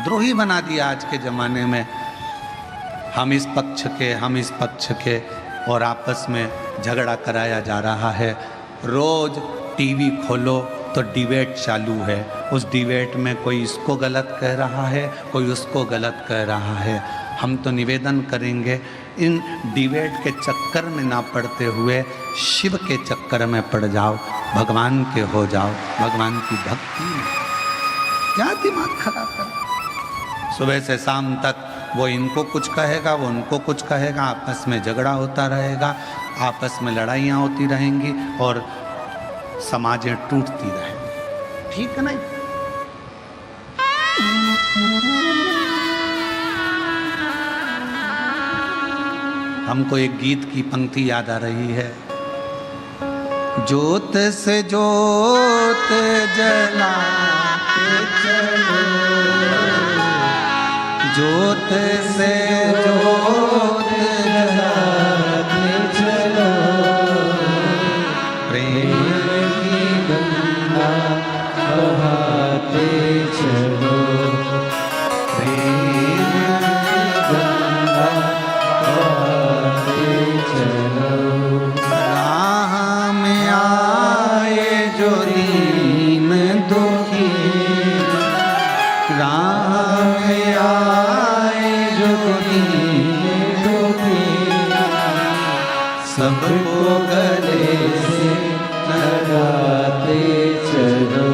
द्रोही बना दिया आज के जमाने में, हम इस पक्ष के, हम इस पक्ष के, और आपस में झगड़ा कराया जा रहा है। रोज टीवी खोलो तो डिबेट चालू है, उस डिबेट में कोई इसको गलत कह रहा है, कोई उसको गलत कह रहा है। हम तो निवेदन करेंगे इन डिबेट के चक्कर में ना पड़ते हुए शिव के चक्कर में पड़ जाओ, भगवान के हो जाओ, भगवान की भक्ति में। क्या दिमाग खराब कर, सुबह से शाम तक वो इनको कुछ कहेगा, वो उनको कुछ कहेगा, आपस में झगड़ा होता रहेगा, आपस में लड़ाइयाँ होती रहेंगी और समाजें टूटती रहेंगी। ठीक है नहीं? हमको एक गीत की पंक्ति याद आ रही है, ज्योत से ज्योत जलाते चलो, ज्योत से ज्योत जलाते चलो, प्रेम की गंगा बहाते चलो, प्रेम गंगा बहाते चलो। राह में आए जो दीन दुखी, राह में आए जो दीन दुखी, सबको गले से लगाते चलो,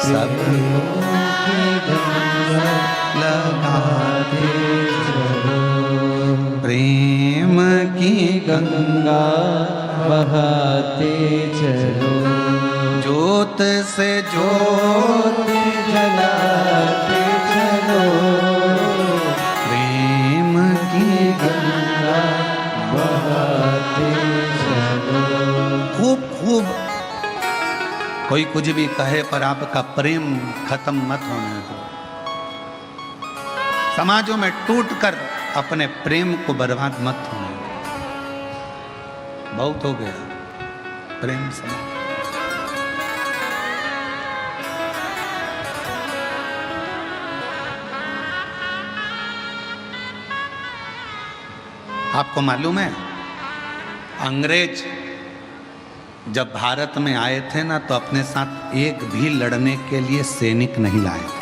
सबको की गंगा लगाते चलो, प्रेम की गंगा बहाते चलो, ज्योत से ज्योत जलाते चलो, प्रेम की गंगा बहाते चलो। खूब खूब कोई कुछ भी कहे पर आपका प्रेम खत्म मत होने दो। समाजों में टूटकर अपने प्रेम को बर्बाद मत होने दो। बहुत हो गया प्रेम समाज। आपको मालूम है अंग्रेज जब भारत में आए थे ना, तो अपने साथ एक भी लड़ने के लिए सैनिक नहीं लाए थे।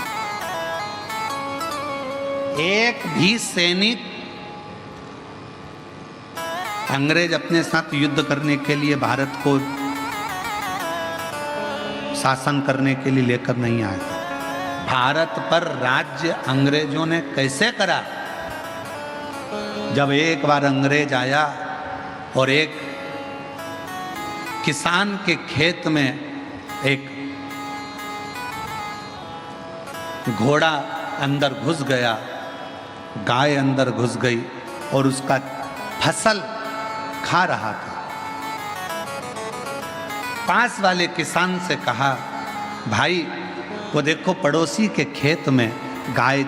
एक भी सैनिक अंग्रेज अपने साथ युद्ध करने के लिए, भारत को शासन करने के लिए लेकर नहीं आए थे। भारत पर राज्य अंग्रेजों ने कैसे करा? जब एक बार अंग्रेज आया और एक किसान के खेत में एक घोड़ा अंदर घुस गया, गाय अंदर घुस गई और उसका फसल खा रहा था। पास वाले किसान से कहा, भाई वो देखो पड़ोसी के खेत में गाय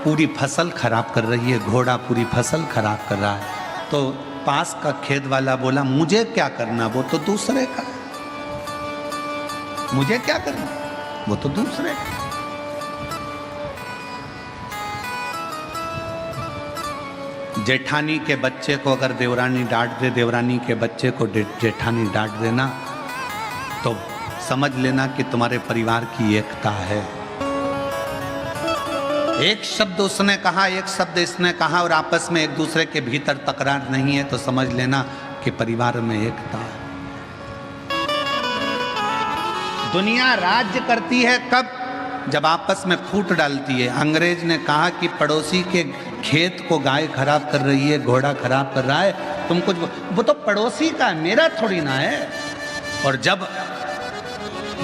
पूरी फसल खराब कर रही है, घोड़ा पूरी फसल खराब कर रहा है। तो पास का खेत वाला बोला, मुझे क्या करना, वो तो दूसरे का है। मुझे क्या करना, वो तो दूसरे का। जेठानी के बच्चे को अगर देवरानी डांट दे, देवरानी के बच्चे को जेठानी डांट देना, तो समझ लेना कि तुम्हारे परिवार की एकता है। एक शब्द उसने कहा, एक शब्द इसने कहा और आपस में एक दूसरे के भीतर तकरार नहीं है तो समझ लेना कि परिवार में एकता है। दुनिया राज्य करती है कब? जब आपस में फूट डालती है। अंग्रेज ने कहा कि पड़ोसी के खेत को गाय खराब कर रही है, घोड़ा खराब कर रहा है, तुम कुछ, वो तो पड़ोसी का, मेरा थोड़ी ना है। और जब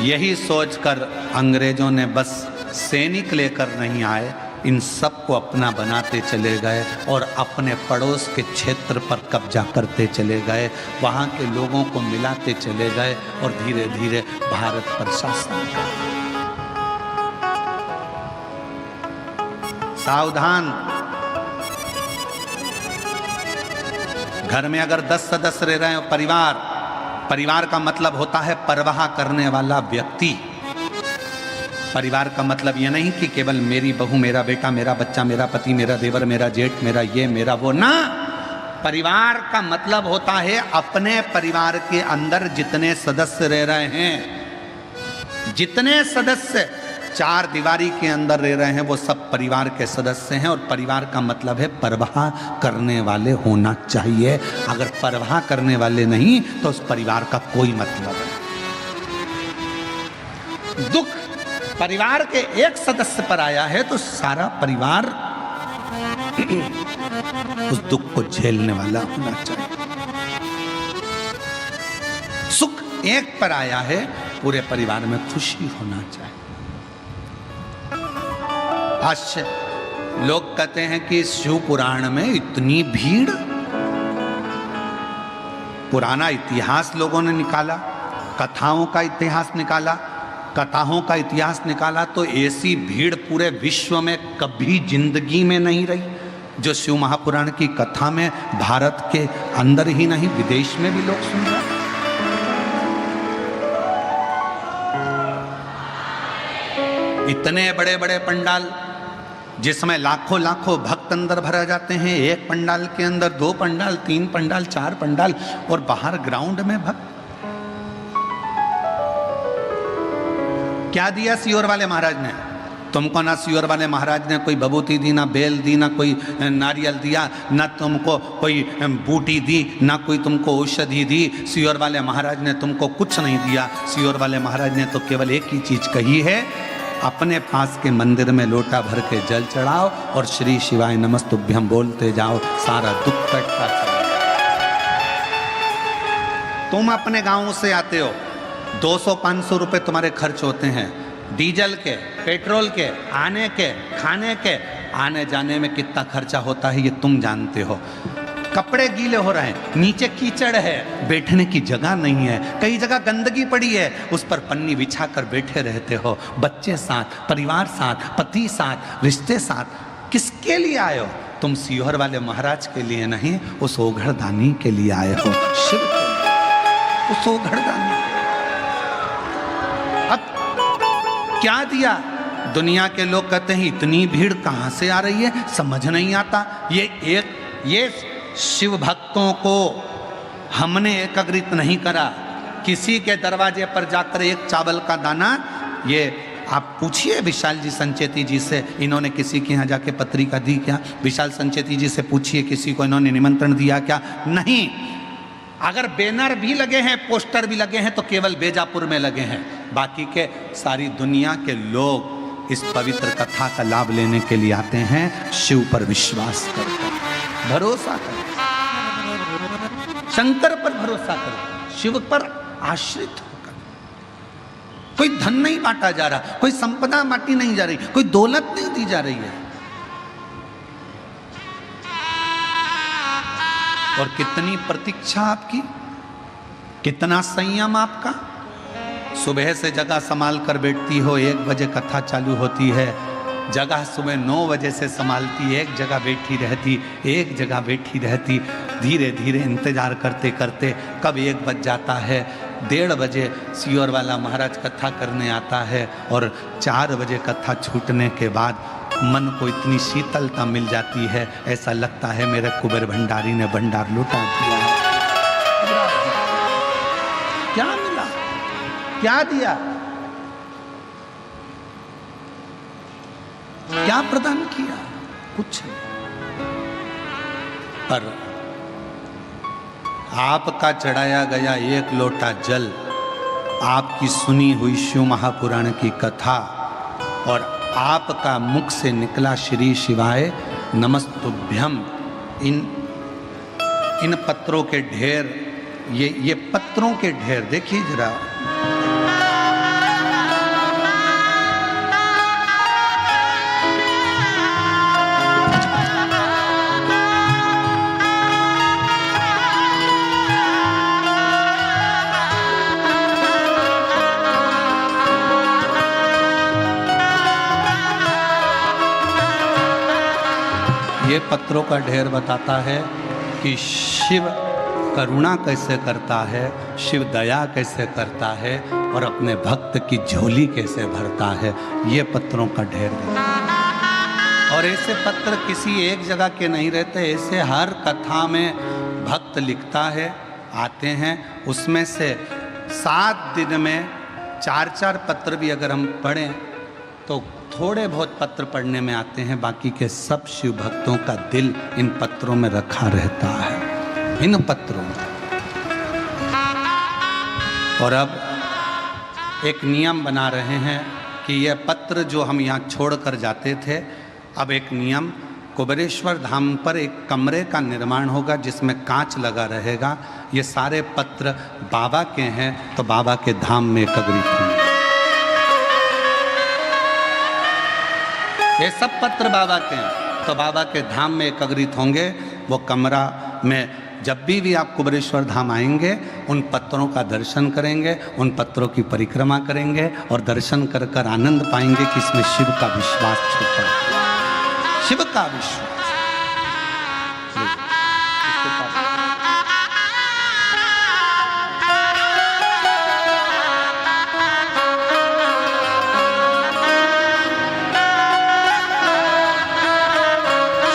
यही सोचकर अंग्रेजों ने बस सैनिक लेकर नहीं आए, इन सबको अपना बनाते चले गए और अपने पड़ोस के क्षेत्र पर कब्जा करते चले गए, वहाँ के लोगों को मिलाते चले गए और धीरे धीरे भारत पर शासन किया। सावधान, घर में अगर 10 सदस्य रह रहे हो, परिवार का मतलब होता है परवाह करने वाला व्यक्ति। परिवार का मतलब ये नहीं कि केवल मेरी बहू, मेरा बेटा, मेरा बच्चा, मेरा पति, मेरा देवर, मेरा जेठ, मेरा ये, मेरा वो, ना। परिवार का मतलब होता है अपने परिवार के अंदर जितने सदस्य रह रहे हैं, जितने सदस्य चार दीवारी के अंदर रह रहे हैं, वो सब परिवार के सदस्य हैं। और परिवार का मतलब है परवाह करने वाले होना चाहिए। अगर परवाह करने वाले नहीं तो उस परिवार का कोई मतलब नहीं। दुख परिवार के एक सदस्य पर आया है तो सारा परिवार उस दुख को झेलने वाला होना चाहिए। सुख एक पर आया है, पूरे परिवार में खुशी होना चाहिए। आज लोग कहते हैं कि शिव पुराण में इतनी भीड़, पुराना इतिहास लोगों ने निकाला, कथाओं का इतिहास निकाला, कथाओं का इतिहास निकाला तो ऐसी भीड़ पूरे विश्व में कभी जिंदगी में नहीं रही जो शिव महापुराण की कथा में भारत के अंदर ही नहीं विदेश में भी लोग सुन रहे हैं। इतने बड़े बड़े पंडाल जिसमें लाखों लाखों भक्त अंदर भरा जाते हैं, एक पंडाल के अंदर 2 पंडाल, 3 पंडाल, 4 पंडाल और बाहर ग्राउंड में भक्त। क्या दिया सियोर वाले महाराज ने तुमको? ना सियोर वाले महाराज ने कोई बबूती दी, ना बेल दी, ना कोई नारियल दिया, ना तुमको कोई बूटी दी, ना कोई तुमको औषधि दी। सियोर वाले महाराज ने तुमको कुछ नहीं दिया। सियोर वाले महाराज ने तो केवल एक ही चीज कही है, अपने पास के मंदिर में लोटा भर के जल चढ़ाओ और श्री शिवाय नमस्तुभ्यम बोलते जाओ, सारा दुख कटता चला। तुम अपने गांव से आते हो, 200-500 रुपए तुम्हारे खर्च होते हैं, डीजल के, पेट्रोल के, आने के, खाने के, आने जाने में कितना खर्चा होता है ये तुम जानते हो। कपड़े गीले हो रहे हैं, नीचे कीचड़ है, बैठने की जगह नहीं है, कई जगह गंदगी पड़ी है, उस पर पन्नी बिछा कर बैठे रहते हो, बच्चे साथ, परिवार साथ, पति साथ, रिश्ते साथ। किसके लिए आए हो? तुम सियोर वाले महाराज के लिए नहीं, उस ओघड़दानी के लिए आए हो, शिव के लिए, उस ओघड़दानी। अब क्या दिया? दुनिया के लोग कहते हैं इतनी भीड़ कहां से आ रही है, समझ नहीं आता। ये शिव भक्तों को हमने एकत्रित नहीं करा, किसी के दरवाजे पर जाकर एक चावल का दाना, ये आप पूछिए विशाल जी संचेती जी से, इन्होंने किसी के यहाँ जाके पत्रिका दी क्या? विशाल संचेती जी से पूछिए किसी को इन्होंने निमंत्रण दिया क्या? नहीं। अगर बैनर भी लगे हैं, पोस्टर भी लगे हैं तो केवल बेजापुर में लगे हैं, बाकी के सारी दुनिया के लोग इस पवित्र कथा का लाभ लेने के लिए आते हैं, शिव पर विश्वास करते हैं, भरोसा करो, शंकर पर भरोसा करो, शिव पर आश्रित होकर। कोई धन नहीं बांटा जा रहा, कोई संपदा बांटी नहीं जा रही, कोई दौलत नहीं दी जा रही है। और कितनी प्रतीक्षा आपकी, कितना संयम आपका। सुबह से जगह संभाल कर बैठती हो, 1 बजे कथा चालू होती है, जगह सुबह 9 बजे से संभालती, एक जगह बैठी रहती, एक जगह बैठी रहती, धीरे धीरे इंतजार करते करते कब 1 बज जाता है, 1:30 बजे सियोर वाला महाराज कथा करने आता है और 4 बजे कथा छूटने के बाद मन को इतनी शीतलता मिल जाती है, ऐसा लगता है मेरे कुबेर भंडारी ने भंडार लुटा दिया है। क्या मिला, क्या दिया? क्या प्रदान किया? कुछ नहीं। पर आपका चढ़ाया गया एक लोटा जल, आपकी सुनी हुई शिव महापुराण की कथा और आपका मुख से निकला श्री शिवाय नमस्तुभ्यम, इन पत्रों के ढेर, ये पत्रों के ढेर देखिए जरा। ये पत्रों का ढेर बताता है कि शिव करुणा कैसे करता है, शिव दया कैसे करता है और अपने भक्त की झोली कैसे भरता है। ये पत्रों का ढेर है। और ऐसे पत्र किसी एक जगह के नहीं रहते, ऐसे हर कथा में भक्त लिखता है, आते हैं। उसमें से 7 दिन में 4-4 पत्र भी अगर हम पढ़ें तो थोड़े बहुत पत्र पढ़ने में आते हैं, बाकी के सब शिव भक्तों का दिल इन पत्रों में रखा रहता है, इन पत्रों में। और अब एक नियम बना रहे हैं कि यह पत्र जो हम यहाँ छोड़कर जाते थे, अब एक नियम, कुबेरेश्वर धाम पर एक कमरे का निर्माण होगा जिसमें कांच लगा रहेगा। ये सारे पत्र बाबा के हैं तो बाबा के धाम में एकत्रित होंगे। ये सब पत्र बाबा के हैं तो बाबा के धाम में एकत्रित होंगे। वो कमरा में जब भी आप कुबेरेश्वर धाम आएंगे उन पत्रों का दर्शन करेंगे, उन पत्रों की परिक्रमा करेंगे और दर्शन कर कर आनंद पाएंगे कि इसमें शिव का विश्वास छुपा है, शिव का विश्वास।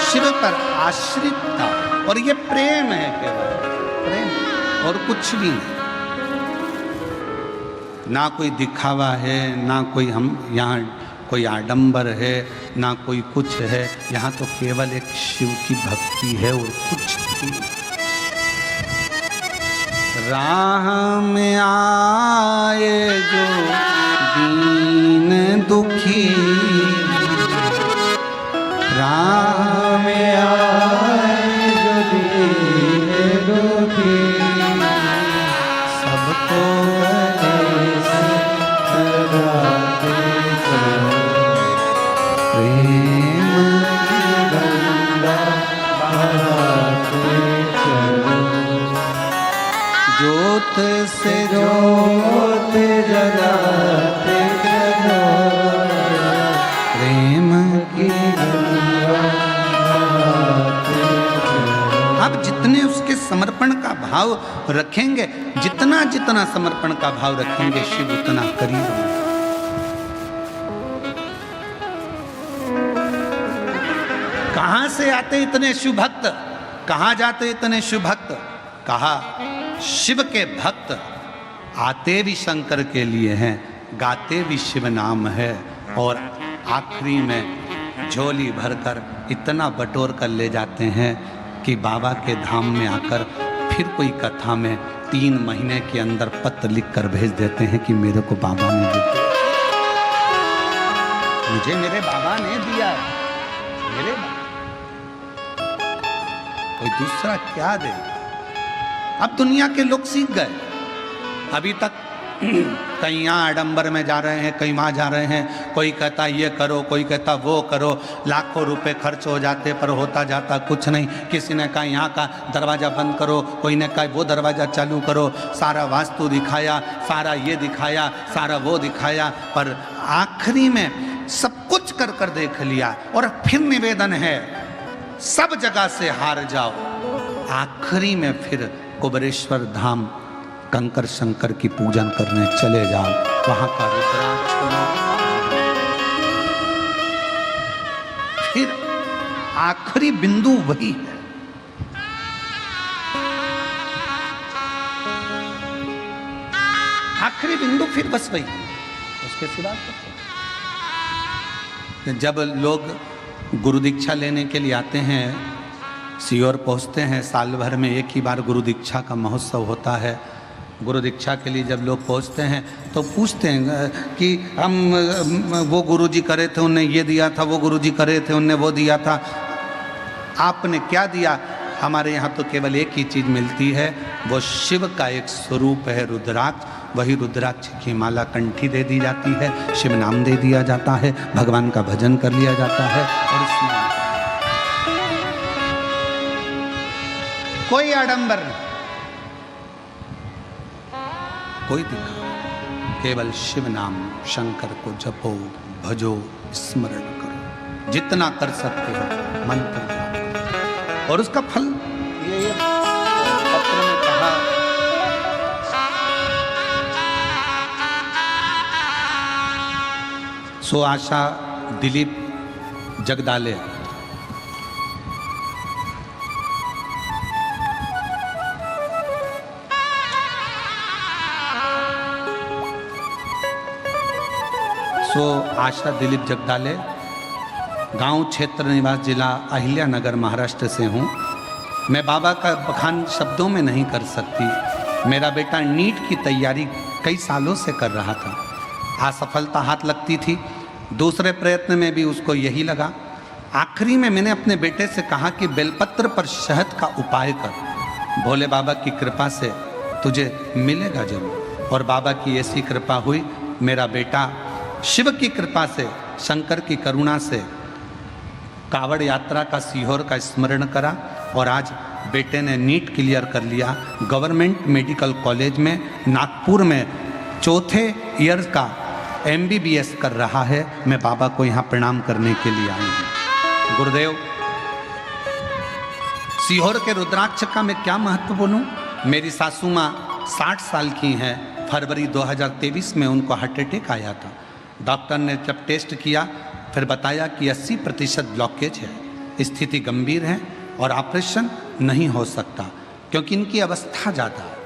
शिव पर आश्रित था और ये प्रेम है, केवल प्रेम और कुछ भी नहीं। ना कोई दिखावा है, ना कोई हम यहाँ कोई आडंबर है, ना कोई कुछ है। यहाँ तो केवल एक शिव की भक्ति है और कुछ भी। राह में आए जो दीन दुखी, राह में आए जो दीन दुखी, सबको गले से लगाते चलो, प्रेम की गंगा बहाते चलो, ज्योत से ज्योत जलाते चलो, प्रेम की गंगा बहाते चलो। आप जितने उसके समर्पण का भाव रखेंगे, जितना जितना समर्पण का भाव रखेंगे, शिव उतना करीब होगा। कहां से आते इतने शिव भक्त, कहां जाते इतने शिव भक्त? कहा शिव के भक्त आते भी शंकर के लिए हैं, गाते भी शिव नाम है, और आखिरी में झोली भरकर इतना बटोर कर ले जाते हैं कि बाबा के धाम में आकर फिर कोई कथा में 3 महीने के अंदर पत्र लिख कर भेज देते हैं कि मेरे को बाबा ने दिया, मुझे मेरे बाबा ने दिया, मेरे कोई दूसरा क्या दे। अब दुनिया के लोग सीख गए। अभी तक कहीं यहाँ आडंबर में जा रहे हैं, कहीं वहाँ जा रहे हैं, कोई कहता ये करो, कोई कहता वो करो, लाखों रुपए खर्च हो जाते पर होता जाता कुछ नहीं। किसी ने कहा यहाँ का दरवाज़ा बंद करो, कोई ने कहा वो दरवाज़ा चालू करो, सारा वास्तु दिखाया, सारा ये दिखाया, सारा वो दिखाया, पर आखिरी में सब कुछ कर कर देख लिया और फिर निवेदन है सब जगह से हार जाओ, आखिरी में फिर कुबेरेश्वर धाम कंकर शंकर की पूजन करने चले जाओ, वहां का रुद्राक्ष लो। फिर आखिरी बिंदु वही है। आखिरी बिंदु फिर बस वही, उसके सिवा जब लोग गुरु दीक्षा लेने के लिए आते हैं, सीहोर पहुंचते हैं, साल भर में एक ही बार गुरु दीक्षा का महोत्सव होता है। गुरु दीक्षा के लिए जब लोग पहुंचते हैं तो पूछते हैं कि हम वो गुरुजी करे थे उनने ये दिया था, वो गुरुजी करे थे उनने वो दिया था, आपने क्या दिया? हमारे यहाँ तो केवल एक ही चीज़ मिलती है, वो शिव का एक स्वरूप है रुद्राक्ष। वही रुद्राक्ष की माला कंठी दे दी जाती है, शिव नाम दे दिया जाता है, भगवान का भजन कर लिया जाता है और स्नान। कोई आडंबर नहीं, कोई दिखा, केवल शिव नाम शंकर को जपो, भजो, स्मरण करो, जितना कर सकते हो मंत्र जाप करो। और उसका फल ये पत्र में कहा, सो आशा दिलीप जगदाले, सो आशा दिलीप जगदाले, गांव क्षेत्र निवास, जिला अहिल्यानगर, महाराष्ट्र से हूँ। मैं बाबा का बखान शब्दों में नहीं कर सकती। मेरा बेटा नीट की तैयारी कई सालों से कर रहा था, असफलता हाथ लगती थी, दूसरे प्रयत्न में भी उसको यही लगा। आखिरी में मैंने अपने बेटे से कहा कि बेलपत्र पर शहद का उपाय कर, भोले बाबा की कृपा से तुझे मिलेगा जरूर। और बाबा की ऐसी कृपा हुई, मेरा बेटा शिव की कृपा से, शंकर की करुणा से कावड़ यात्रा का, सीहोर का स्मरण करा और आज बेटे ने नीट क्लियर कर लिया। गवर्नमेंट मेडिकल कॉलेज में नागपुर में चौथे ईयर का MBBS कर रहा है। मैं बाबा को यहाँ प्रणाम करने के लिए आई हूँ। गुरुदेव, सीहोर के रुद्राक्ष का मैं क्या महत्व बोलूँ? मेरी सासू माँ 60 साल की हैं। फरवरी 2023 में उनको हार्ट अटैक आया था। डॉक्टर ने जब टेस्ट किया फिर बताया कि 80% ब्लॉकेज है, स्थिति गंभीर है और ऑपरेशन नहीं हो सकता क्योंकि इनकी अवस्था ज़्यादा है।